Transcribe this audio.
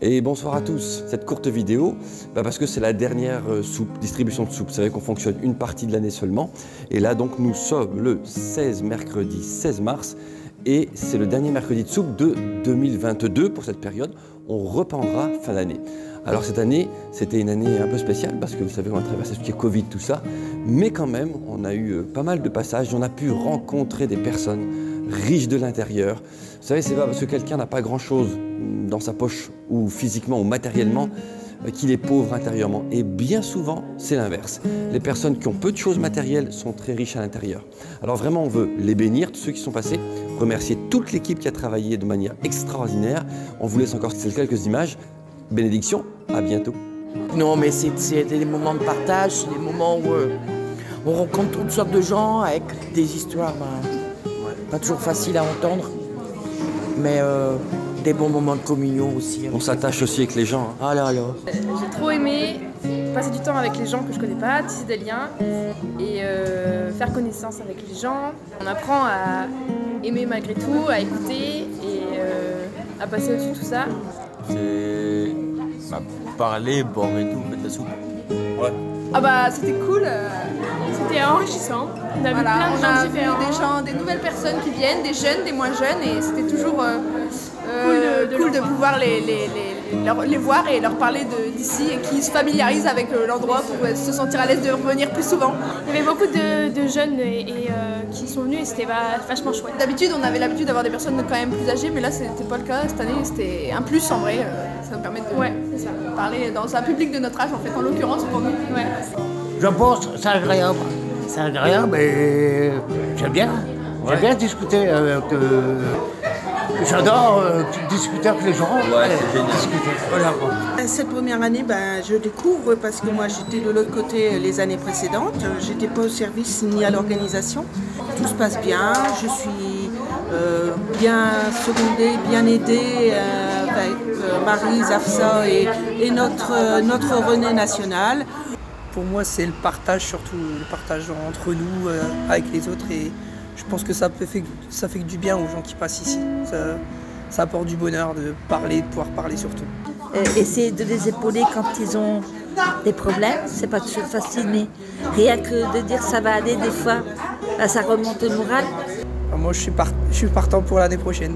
Et bonsoir à tous. Cette courte vidéo, parce que c'est la dernière distribution de soupe. Vous savez qu'on fonctionne une partie de l'année seulement. Et là donc nous sommes le mercredi 16 mars et c'est le dernier mercredi de soupe de 2022 pour cette période. On reprendra fin d'année. Alors cette année, c'était une année un peu spéciale parce que vous savez on a traversé ce qui est Covid, tout ça. Mais quand même, on a eu pas mal de passages. On a pu rencontrer des personnes riches de l'intérieur. Vous savez, c'est pas parce que quelqu'un n'a pas grand-chose dans sa poche ou physiquement ou matériellement qu'il est pauvre intérieurement. Et bien souvent, c'est l'inverse. Les personnes qui ont peu de choses matérielles sont très riches à l'intérieur. Alors vraiment, on veut les bénir, tous ceux qui sont passés, remercier toute l'équipe qui a travaillé de manière extraordinaire. On vous laisse encore quelques images. Bénédiction, à bientôt. Non, mais c'est des moments de partage, des moments où on rencontre toutes sortes de gens avec des histoires pas toujours faciles à entendre, mais des bons moments de communion aussi. On s'attache aussi avec les gens. Ah là là. J'ai trop aimé passer du temps avec les gens que je connais pas, tisser des liens et faire connaissance avec les gens. On apprend à aimer malgré tout, à écouter et à passer au-dessus de tout ça. C'est parler, boire et tout, mettre la soupe. Ouais. Ah bah c'était cool, c'était enrichissant. On a vu plein de gens différents, des nouvelles personnes qui viennent, des jeunes, des moins jeunes et c'était toujours cool de pouvoir les voir et leur parler d'ici et qu'ils se familiarisent avec l'endroit pour se sentir à l'aise de revenir plus souvent. Il y avait beaucoup de jeunes qui sont venus et c'était vachement chouette. D'habitude on avait l'habitude d'avoir des personnes quand même plus âgées mais là c'était pas le cas, cette année c'était un plus en vrai, ça nous permet de parler dans un public de notre âge en fait, en l'occurrence pour nous. Ouais. Je pense que c'est agréable. C'est agréable et j'aime bien. J'aime bien discuter avec... J'adore discuter avec les gens. Ouais, c'est génial. Voilà. Cette première année, je découvre parce que moi j'étais de l'autre côté les années précédentes. J'étais pas au service ni à l'organisation. Tout se passe bien. Je suis bien secondée, bien aidée avec Marie, Zafsa et notre René national. Pour moi, c'est le partage, surtout le partage entre nous, avec les autres. Et je pense que ça fait du bien aux gens qui passent ici. Ça apporte du bonheur de pouvoir parler surtout. Essayer de les épauler quand ils ont des problèmes, c'est pas toujours facile, mais rien que de dire ça va aller, des fois, ça remonte le moral. Moi, je suis partant pour l'année prochaine.